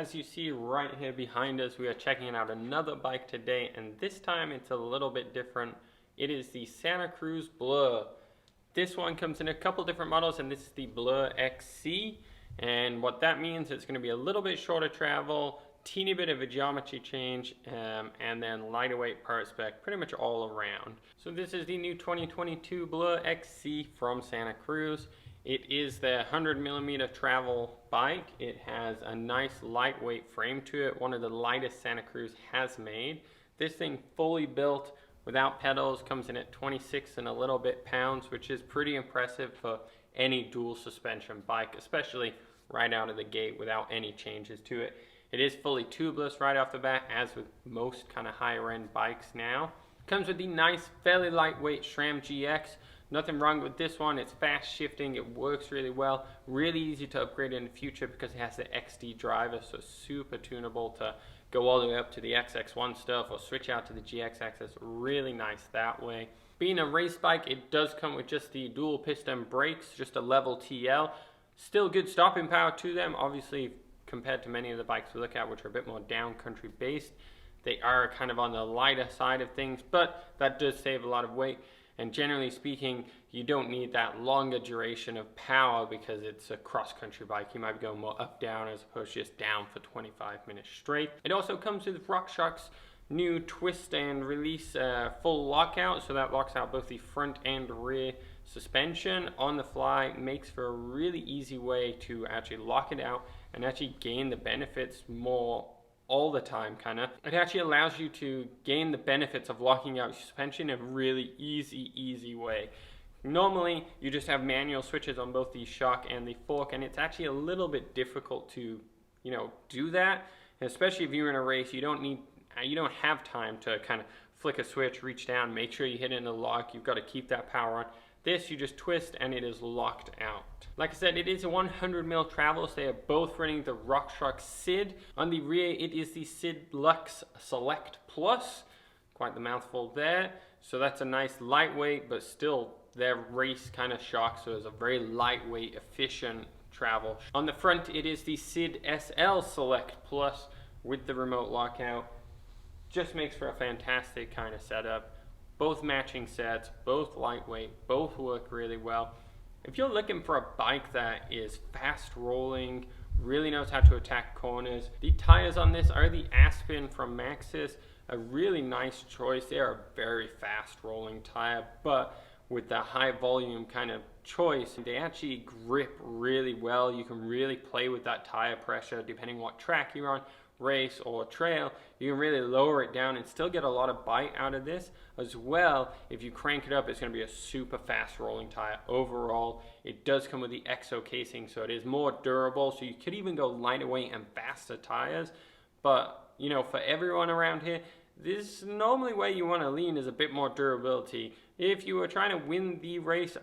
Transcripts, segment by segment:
as you see right here behind us, we are checking out another bike today, and this time it's a little bit different. It is the Santa Cruz Blur. This one comes in a couple different models, and this is the Blur XC. And what that means, it's going to be a little bit shorter travel, teeny bit of a geometry change, and then lighter weight part spec, pretty much all around. So this is the new 2022 Blur XC from Santa Cruz. It is the 100mm travel bike. It has a nice lightweight frame to it, one of the lightest Santa Cruz has made. This thing fully built without pedals, comes in at 26 and a little bit pounds, which is pretty impressive for any dual suspension bike, especially right out of the gate without any changes to it. It is fully tubeless right off the bat, as with most kind of higher end bikes now. Comes with the nice, fairly lightweight Sram GX. Nothing wrong with this one. It's fast shifting, it works really well, really easy to upgrade in the future because it has the XD driver, so super tunable to go all the way up to the XX1 stuff or switch out to the GX axis. Really nice that way. Being a race bike, it does come with just the dual piston brakes, just a level TL. Still good stopping power to them, obviously compared to many of the bikes we look at, which are a bit more down country based. They are kind of on the lighter side of things, but that does save a lot of weight. And generally speaking, you don't need that longer duration of power because it's a cross-country bike. You might be going more up-down as opposed to just down for 25 minutes straight. It also comes with RockShox's new twist and release full lockout, so that locks out both the front and rear suspension on the fly. Makes for a really easy way to actually lock it out and actually gain the benefits more all the time, kind of. It actually allows you to gain the benefits of locking out your suspension in a really easy way. Normally, you just have manual switches on both the shock and the fork, and it's actually a little bit difficult to, do that. And especially if you're in a race, you don't have time to kind of flick a switch, reach down, make sure you hit it in the lock. You've got to keep that power on. This, you just twist and it is locked out. Like I said, it is a 100mm travel, so they are both running the RockShox SID. On the rear, it is the SID Lux Select Plus. Quite the mouthful there. So that's a nice lightweight, but still their race kind of shock, so it's a very lightweight, efficient travel. On the front, it is the SID SL Select Plus with the remote lockout. Just makes for a fantastic kind of setup. Both matching sets, both lightweight, both work really well. If you're looking for a bike that is fast rolling, really knows how to attack corners, the tires on this are the Aspen from Maxxis. A really nice choice. They are a very fast rolling tire, but with the high volume kind of choice, they actually grip really well. You can really play with that tire pressure depending what track you're on, race or trail. You can really lower it down and still get a lot of bite out of this as well. If you crank it up, it's going to be a super fast rolling tire. Overall, it does come with the EXO casing, so it is more durable, so you could even go lighter weight and faster tires. But for everyone around here, this normally where you want to lean is a bit more durability. If you were trying to win the race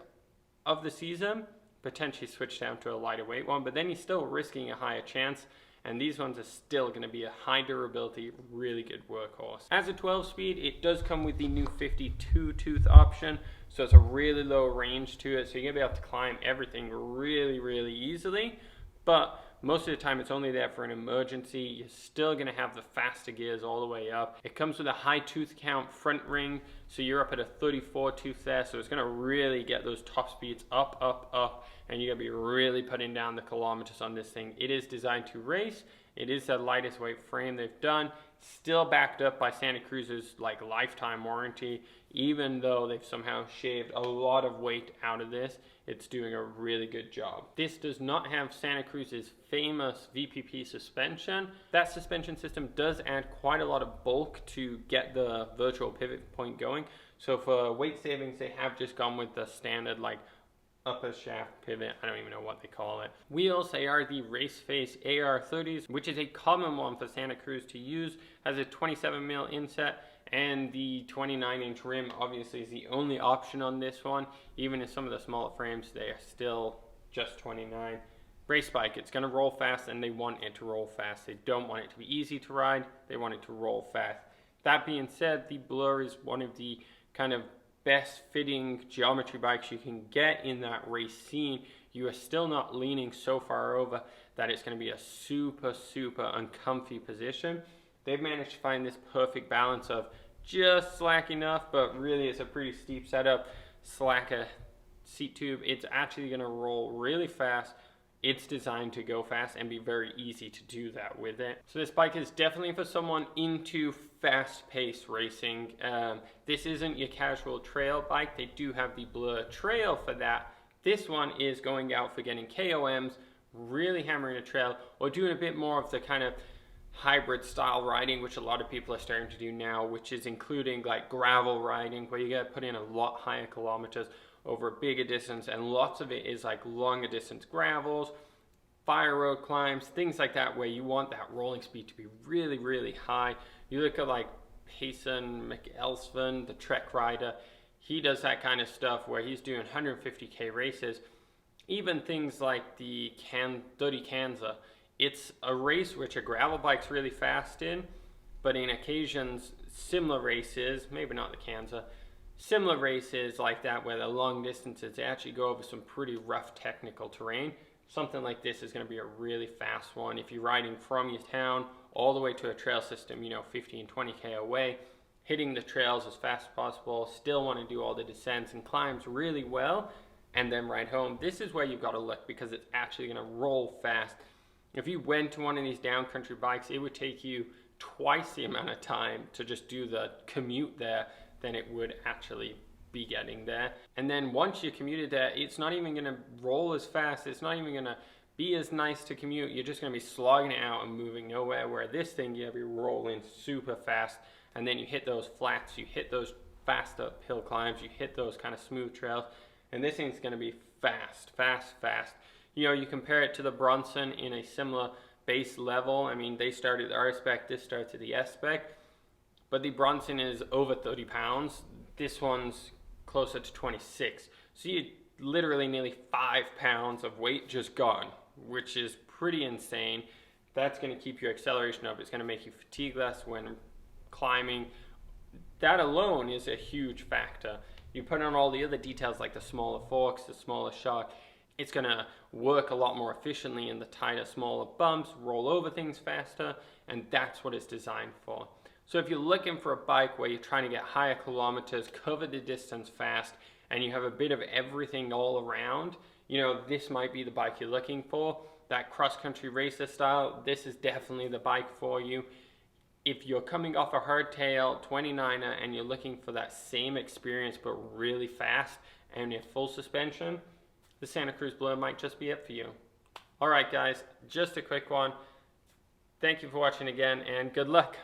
of the season, potentially switch down to a lighter weight one, but then you're still risking a higher chance. And these ones are still going to be a high durability, really good workhorse. As a 12-speed, it does come with the new 52-tooth option, so it's a really low range to it, so you're going to be able to climb everything really easily. But most of the time, it's only there for an emergency. You're still going to have the faster gears all the way up. It comes with a high tooth count front ring, so you're up at a 34 tooth there, so it's going to really get those top speeds up, and you're going to be really putting down the kilometers on this thing. It is designed to race. It is the lightest weight frame they've done. Still backed up by Santa Cruz's lifetime warranty. Even though they've somehow shaved a lot of weight out of this, it's doing a really good job. This does not have Santa Cruz's famous VPP suspension. That suspension system does add quite a lot of bulk to get the virtual pivot point going. So for weight savings, they have just gone with the standard upper shaft pivot. I don't even know what they call it. Wheels, they are the Race Face AR30s, which is a common one for Santa Cruz to use. Has a 27mm inset, and the 29-inch rim obviously is the only option on this one. Even in some of the smaller frames, they are still just 29. Race bike, it's going to roll fast, and they want it to roll fast. They don't want it to be easy to ride. They want it to roll fast. That being said, the Blur is one of the kind of best fitting geometry bikes you can get in that race scene. you are still not leaning so far over that it's going to be a super uncomfy position. They've managed to find this perfect balance of just slack enough, but really it's a pretty steep setup, slacker seat tube. It's actually going to roll really fast. It's designed to go fast and be very easy to do that with it. So this bike is definitely for someone into fast-paced racing. This isn't your casual trail bike. They do have the Blur Trail for that. This one is going out for getting KOMs, really hammering a trail, or doing a bit more of the kind of hybrid style riding, which a lot of people are starting to do now, which is including like gravel riding, where you got to put in a lot higher kilometers over a bigger distance, and lots of it is like longer distance gravels, fire road climbs, things like that, where you want that rolling speed to be really high. You look at like Payson McElsven, the Trek rider, he does that kind of stuff where he's doing 150k races. Even things like the 30 Kanza, it's a race which a gravel bike's really fast in, but in occasions, similar races, maybe not the Kanza, similar races like that where the long distances, they actually go over some pretty rough technical terrain. Something like this is going to be a really fast one. If you're riding from your town all the way to a trail system, 15, 20k away, hitting the trails as fast as possible, still want to do all the descents and climbs really well, and then ride home. This is where you've got to look, because it's actually going to roll fast. If you went to one of these downcountry bikes, it would take you twice the amount of time to just do the commute there than it would actually be getting there. And then once you commuted there, it's not even going to roll as fast. It's not even going to be as nice to commute. You're just going to be slogging it out and moving nowhere, where this thing, you'll be rolling super fast, and then you hit those flats, you hit those fast uphill climbs, you hit those kind of smooth trails, and this thing's going to be fast. You compare it to the Bronson in a similar base level. I mean, they started the R spec, this starts at the S spec, but the Bronson is over 30 pounds. This one's closer to 26. So you literally nearly 5 pounds of weight just gone, which is pretty insane. That's going to keep your acceleration up. It's going to make you fatigue less when climbing. That alone is a huge factor. You put on all the other details like the smaller forks, the smaller shock. It's going to work a lot more efficiently in the tighter, smaller bumps, roll over things faster, and that's what it's designed for. So if you're looking for a bike where you're trying to get higher kilometers, cover the distance fast, and you have a bit of everything all around, this might be the bike you're looking for. That cross-country racer style, this is definitely the bike for you. If you're coming off a hardtail 29er and you're looking for that same experience but really fast and in full suspension, the Santa Cruz Blur might just be it for you. Alright guys, just a quick one. Thank you for watching again, and good luck.